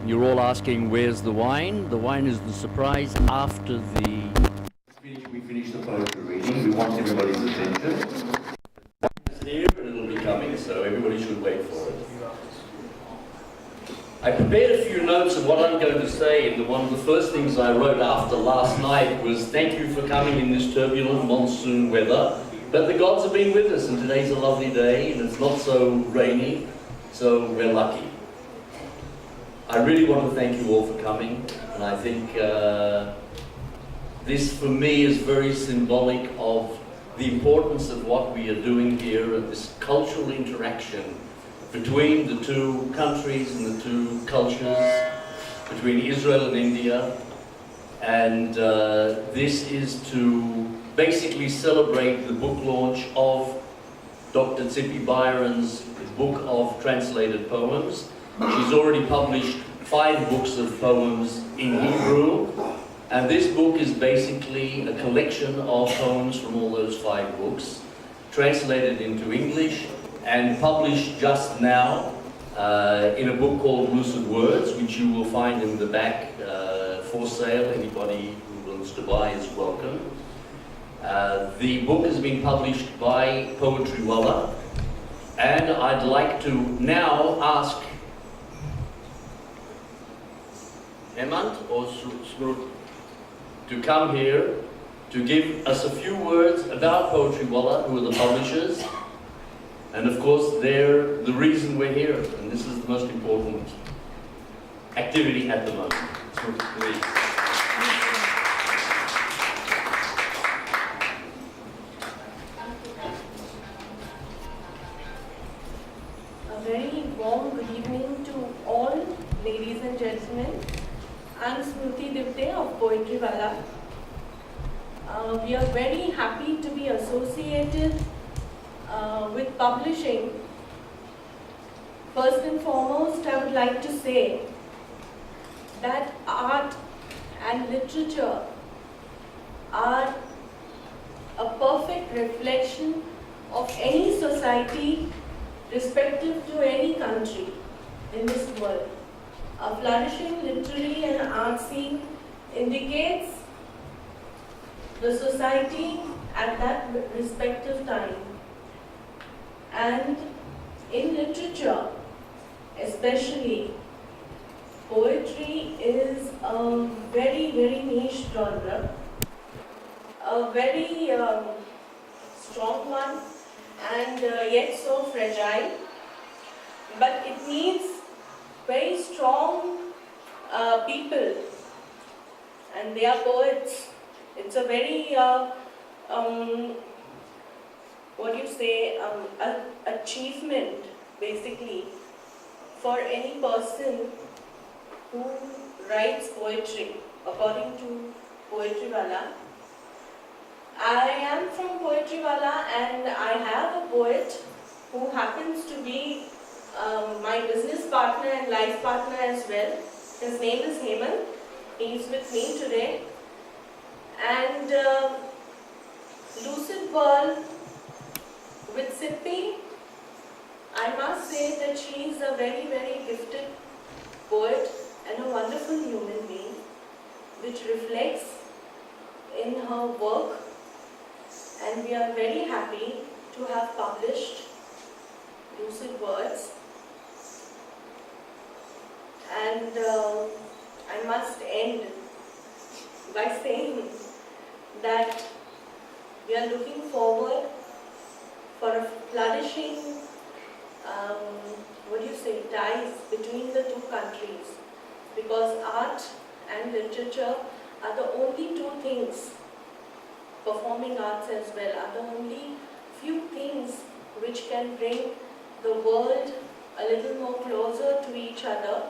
You're all asking, where's the wine? The wine is the surprise after we finish the poetry reading. We want everybody's attention. It's here and it'll be coming, so everybody should wait for it. I prepared a few notes of what I'm going to say, and one of the first things I wrote after last night was, thank you for coming in this turbulent monsoon weather, but the gods have been with us, and today's a lovely day, and it's not so rainy, so we're lucky. I really want to thank you all for coming, and I think this for me is very symbolic of the importance of what we are doing here, and this cultural interaction between the two countries and the two cultures, between Israel and India. And this is to basically celebrate the book launch of Dr. Tsippy Byron's book of translated poems. She's already published 5 books of poems in Hebrew, and this book is basically a collection of poems from all those 5 books, translated into English and published just now in a book called Lucid Words, which you will find in the back for sale. Anybody who wants to buy is welcome. The book has been published by Poetry Walla, and I'd like to now ask Hemant or Smrut to come here to give us a few words about Poetry Walla, who are the publishers, and of course they're the reason we're here, and this is the most important activity at the moment. Smrut, please. A very warm good evening to all, ladies and gentlemen. I'm Smruti Dipte of Poetry Walla. We are very happy to be associated with publishing. First and foremost, I would like to say that art and literature are a perfect reflection of any society, respective to any country in this world. A flourishing literary and art scene indicates the society at that respective time. And in literature, especially, poetry is a very, very niche genre, a very strong one, and yet so fragile. But it needs very strong people, and they are poets. It's a very, achievement basically for any person who writes poetry, according to Poetry Walla. I am from Poetry Walla, and I have a poet who happens to be my business partner and life partner as well. His name is Hemant. He is with me today. And Lucid World with Tsippy, I must say that she is a very, very gifted poet and a wonderful human being, which reflects in her work. And we are very happy to have published Lucid Words. And I must end by saying that we are looking forward for a flourishing, ties between the two countries, because art and literature are the only two things, performing arts as well, are the only few things which can bring the world a little more closer to each other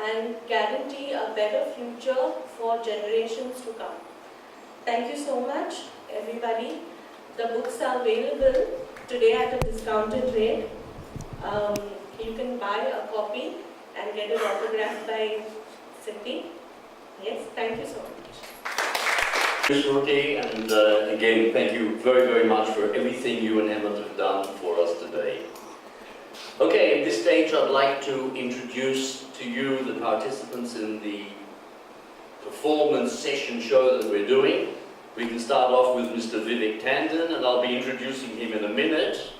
and guarantee a better future for generations to come. Thank you so much, everybody. The books are available today at a discounted rate. You can buy a copy and get it autographed by Tsippy. Yes, thank you so much. Smruti, and again, thank you very, very much for everything you and Hemant have done for us today. Okay, at this stage I'd like to introduce to you the participants in the performance session show that we're doing. We can start off with Mr. Vivek Tandon, and I'll be introducing him in a minute.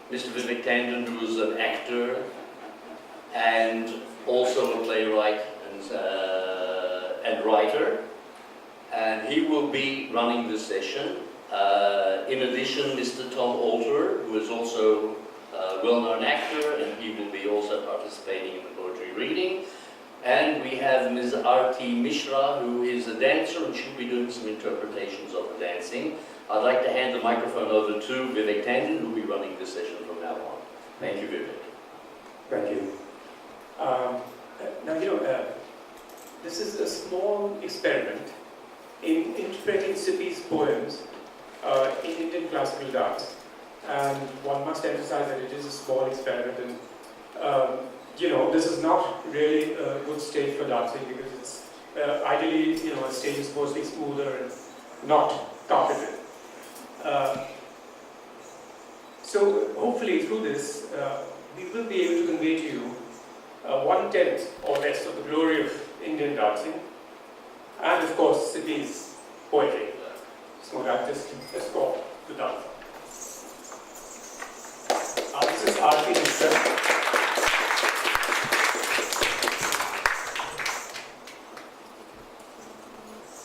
Mr. Vivek Tandon, who is an actor and also a playwright and writer, and he will be running this session. In addition, Mr. Tom Alter, who is also a well-known actor, and he will be also participating in the poetry reading. And we have Ms. Arti Mishra, who is a dancer, and she'll be doing some interpretations of the dancing. I'd like to hand the microphone over to Vivek Tandon, who will be running this session from now on. Thank you, Vivek. Thank you. Now, this is a small experiment in interpreting Tsippy's poems in Indian classical dance. And one must emphasize that it is a small experiment, and this is not really a good stage for dancing, because it's ideally, a stage is supposed to be smoother and not carpeted. So hopefully through this, we will be able to convey to you 1/10 or less of the glory of Indian dancing, and of course Tsippy's poetry. So let's go to dance. This is Arti Mishra.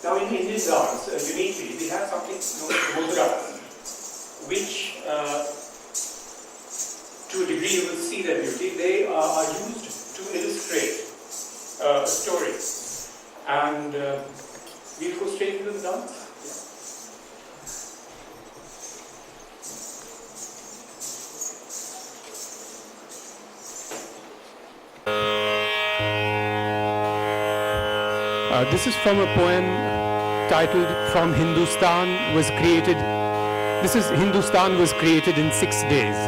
Now in Indian dance, uniquely, we have something known as mudra, which to a degree you will see their beauty. They are used to illustrate a story. And we'll go straight into the dance. This is from a poem titled "From Hindustan Was Created." This is Hindustan was created in 6 days.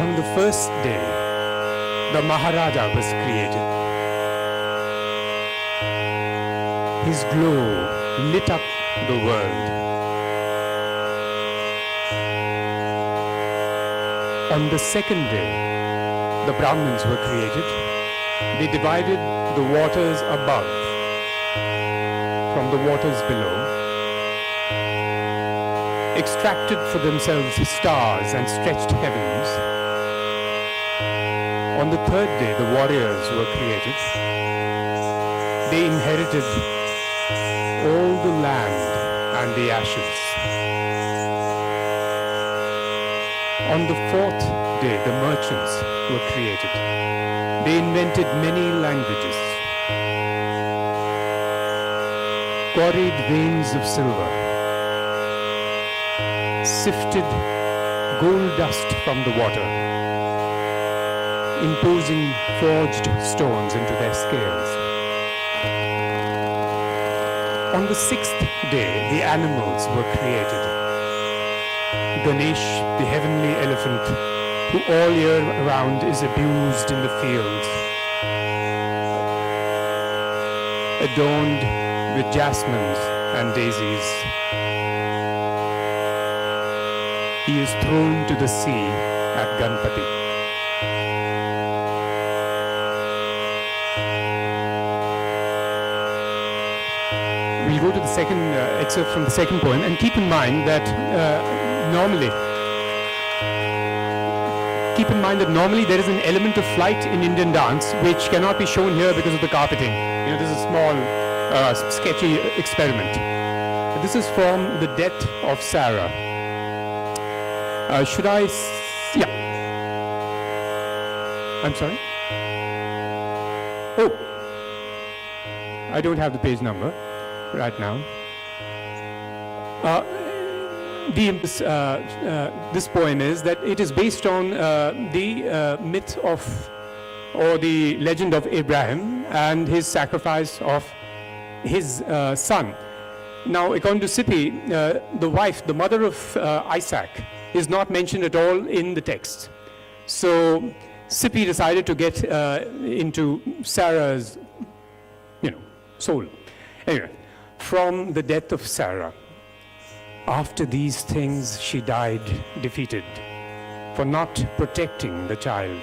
On the first day, the Maharaja was created. His glow lit up the world. On the second day, the Brahmins were created. They divided the waters above from the waters below, extracted for themselves stars and stretched heavens. On the third day, the warriors were created. They inherited all the land and the ashes. On the fourth day, the merchants were created. They invented many languages, quarried veins of silver, sifted gold dust from the water, imposing forged stones into their scales. On the sixth day, the animals were created. Ganesh, the heavenly elephant, who all year round is abused in the fields, adorned with jasmines and daisies. He is thrown to the sea at Ganpati. We'll go to the second excerpt from the second poem, and keep in mind that normally there is an element of flight in Indian dance which cannot be shown here because of the carpeting. This is a small, sketchy experiment. This is from The Death of Sarah. Yeah. I'm sorry? Oh, I don't have the page number right now. This poem is that it is based on the myth of, or the legend of Abraham and his sacrifice of his son. Now, according to Tsippy, the wife, the mother of Isaac, is not mentioned at all in the text. So Tsippy decided to get into Sarah's, soul. Anyway, from The Death of Sarah. After these things, she died defeated for not protecting the child,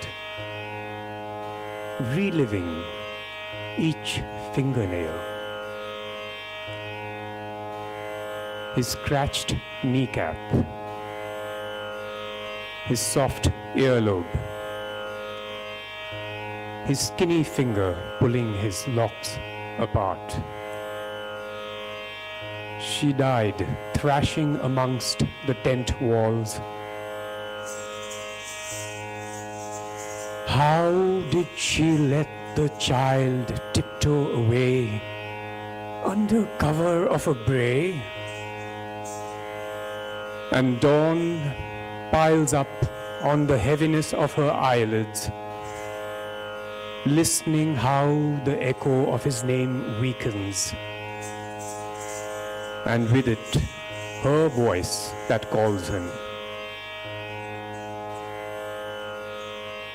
reliving each fingernail, his scratched kneecap, his soft earlobe, his skinny finger pulling his locks apart. She died thrashing amongst the tent walls. How did she let the child tiptoe away under cover of a bray? And dawn piles up on the heaviness of her eyelids, listening how the echo of his name weakens, and with it, her voice that calls him.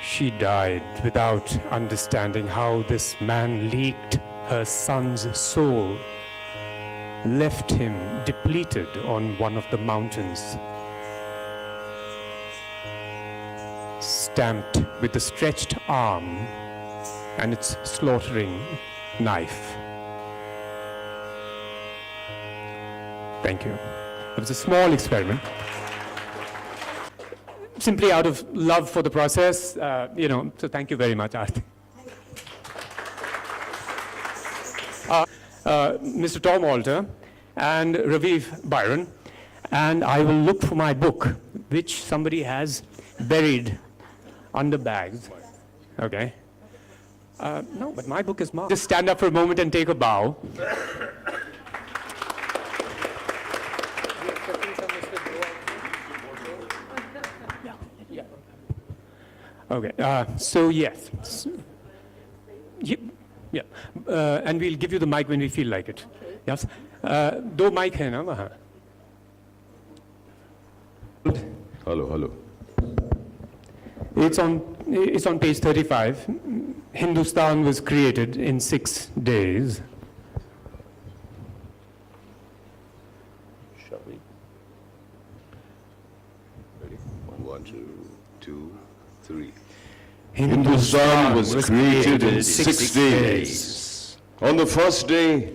She died without understanding how this man leaked her son's soul, left him depleted on one of the mountains, stamped with the stretched arm and its slaughtering knife. Thank you. It was a small experiment, simply out of love for the process, so thank you very much, Aarti. Mr. Tom Alter and Raviv Byron, and I will look for my book, which somebody has buried under bags. Okay. No, but my book is marked. Just stand up for a moment and take a bow. Okay, so yes. Yeah, and we'll give you the mic when we feel like it. Yes? दो mic है ना वहाँ? Hello. It's on page 35. Hindustan was created in 6 days. Shall we? Ready? 1, 2, 3. Hindustan was created in 6 days. On the first day,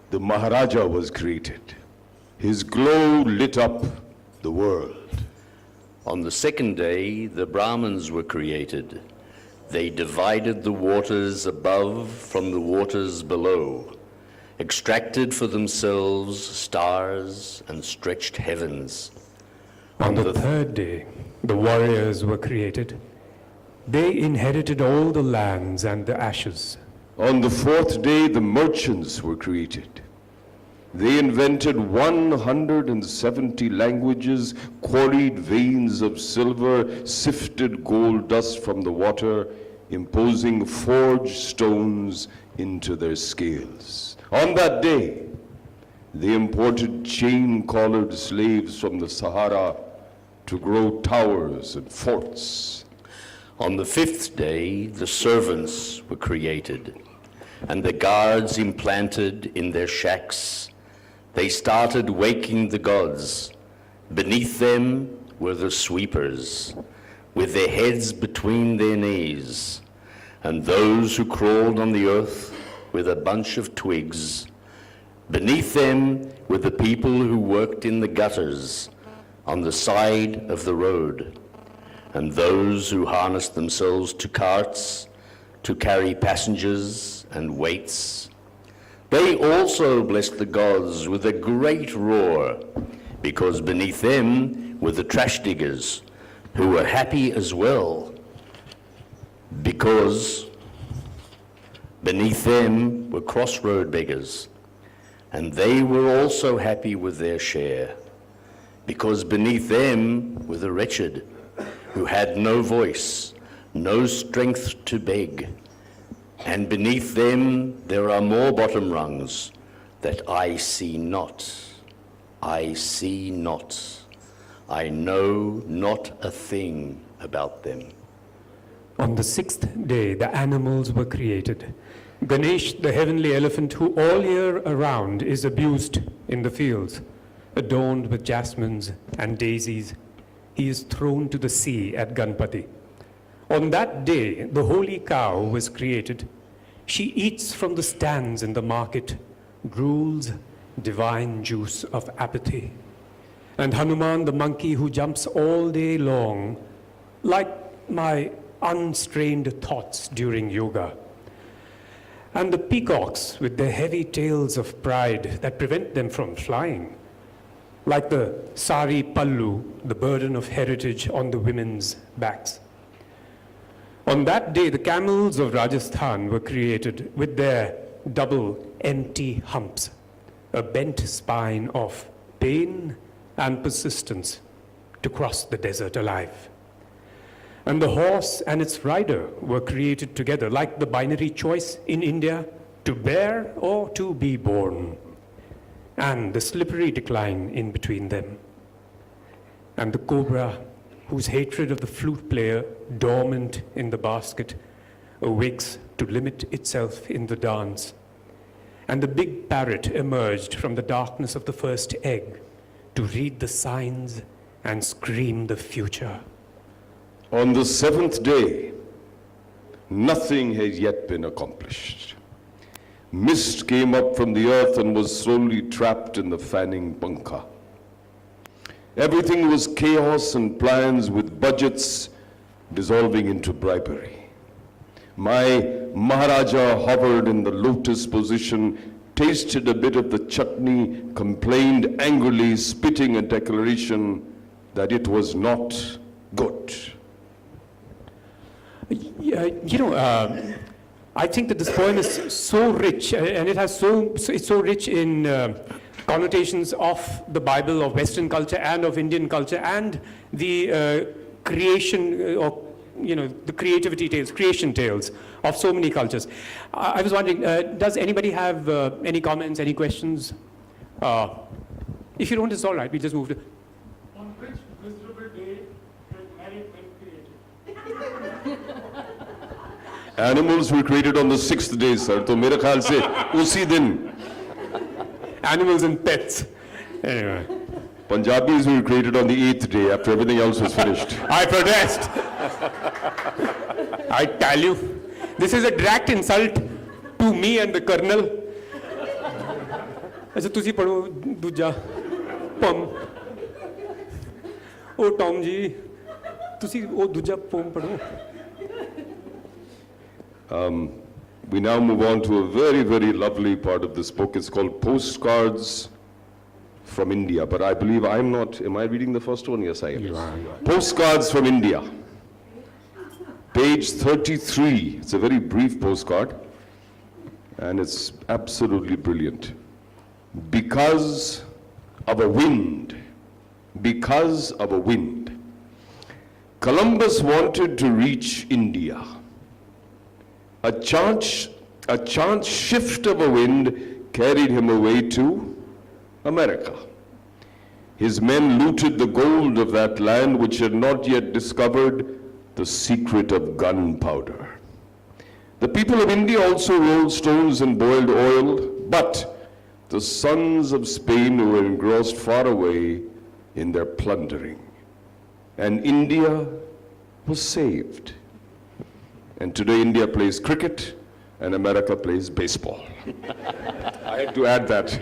the Maharaja was created. His glow lit up the world. On the second day, the Brahmins were created. They divided the waters above from the waters below, extracted for themselves stars and stretched heavens. On the third day, the warriors were created. They inherited all the lands and the ashes. On the fourth day, the merchants were created. They invented 170 languages, quarried veins of silver, sifted gold dust from the water, imposing forged stones into their scales. On that day, they imported chain-collared slaves from the Sahara to grow towers and forts. On the fifth day, the servants were created, and the guards implanted in their shacks. They started waking the gods. Beneath them were the sweepers, with their heads between their knees, and those who crawled on the earth with a bunch of twigs. Beneath them were the people who worked in the gutters on the side of the road, and those who harnessed themselves to carts to carry passengers and weights. They also blessed the gods with a great roar, because beneath them were the trash diggers, who were happy as well, because beneath them were crossroad beggars, and they were also happy with their share, because beneath them were the wretched, who had no voice, no strength to beg. And beneath them there are more bottom rungs that I see not. I see not. I know not a thing about them. On the sixth day, the animals were created. Ganesh, the heavenly elephant, who all year around is abused in the fields, adorned with jasmines and daisies, he is thrown to the sea at Ganpati. On that day, the holy cow was created. She eats from the stands in the market, drools divine juice of apathy. And Hanuman, the monkey who jumps all day long, like my unstrained thoughts during yoga. And the peacocks with their heavy tails of pride that prevent them from flying, like the sari pallu, the burden of heritage on the women's backs. On that day, the camels of Rajasthan were created with their double empty humps, a bent spine of pain and persistence to cross the desert alive. And the horse and its rider were created together, like the binary choice in India, to bear or to be born, and the slippery decline in between them. And the cobra, whose hatred of the flute player, dormant in the basket, awakes to limit itself in the dance. And the big parrot emerged from the darkness of the first egg to read the signs and scream the future. On the seventh day, nothing had yet been accomplished. Mist came up from the earth and was slowly trapped in the fanning pankha. Everything was chaos and plans with budgets dissolving into bribery. My Maharaja hovered in the lotus position, tasted a bit of the chutney, complained angrily, spitting a declaration that it was not good. I think that this poem is so rich, and it's so rich in connotations of the Bible, of Western culture, and of Indian culture, and the creation, the creation tales of so many cultures. I was wondering, does anybody have any comments, any questions? If you don't, it's all right. We just move to. On which miserable day were married men created? Animals were created on the sixth day, sir. So, मेरे ख्याल से उसी दिन. Animals and pets. Anyway. Punjabis were created on the eighth day after everything else was finished. I protest. I tell you, this is a direct insult to me and the colonel. अच्छा तुसी पढ़ो दूजा poem. ओ Tom जी, तुसी ओ दूजा poem पढ़ो. We now move on to a very, very lovely part of this book. It's called Postcards from India. But I believe I'm not, am I reading the first one? Yes, I am. You are. Postcards from India. Page 33. It's a very brief postcard. And it's absolutely brilliant. Because of a wind. Because of a wind. Columbus wanted to reach India. A chance shift of a wind carried him away to America. His men looted the gold of that land which had not yet discovered the secret of gunpowder. The people of India also rolled stones and boiled oil, but the sons of Spain were engrossed far away in their plundering. And India was saved. And today India plays cricket and America plays baseball. I had to add that.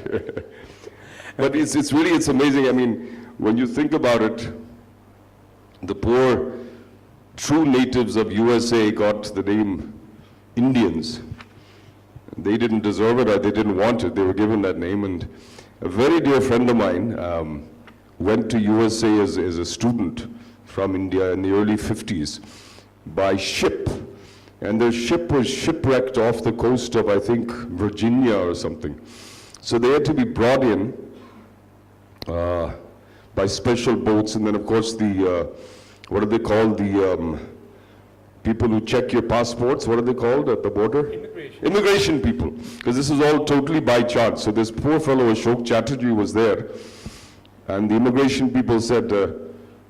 But it's amazing. I mean, when you think about it, the poor true natives of USA got the name Indians. They didn't deserve it or they didn't want it. They were given that name. And a very dear friend of mine went to USA as a student from India in the early 50s by ship. And their ship was shipwrecked off the coast of, I think, Virginia or something. So they had to be brought in by special boats. And then, of course, what do they call the people who check your passports? What are they called at the border? Immigration. Immigration people. Because this is all totally by chance. So this poor fellow, Ashok Chatterjee, was there. And the immigration people said,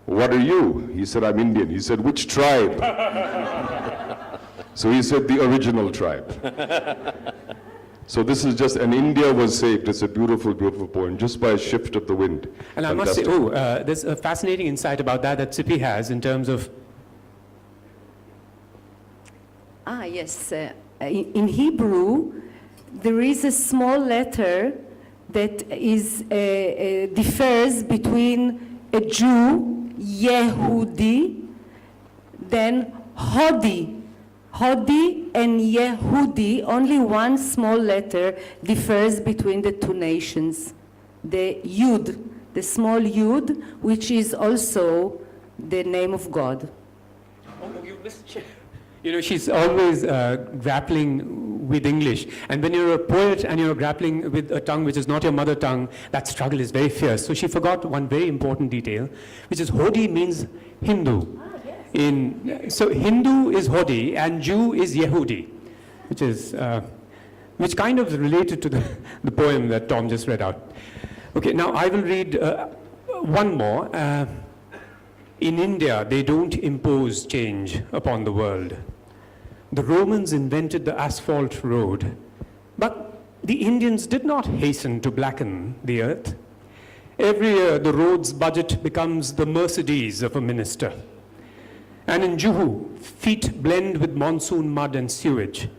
what are you? He said, I'm Indian. He said, which tribe? So he said, the original tribe. So this is just, and India was saved. It's a beautiful, beautiful poem, just by a shift of the wind. And I must say, Fantastic. there's a fascinating insight about that Tsippy has in terms of. Yes. In Hebrew, there is a small letter that differs between a Jew, Yehudi, then Hodi. Hodi and Yehudi, only one small letter differs between the two nations. The Yud, the small Yud, which is also the name of God. You know, she's always grappling with English. And when you're a poet and you're grappling with a tongue which is not your mother tongue, that struggle is very fierce. So she forgot one very important detail, which is Hodi means Hindu. So Hindu is Hodi and Jew is Yehudi, which kind of related to the poem that Tom just read out. Okay, now I will read one more. In India, they don't impose change upon the world. The Romans invented the asphalt road, but the Indians did not hasten to blacken the earth. Every year, the road's budget becomes the Mercedes of a minister. And in Juhu, feet blend with monsoon mud and sewage.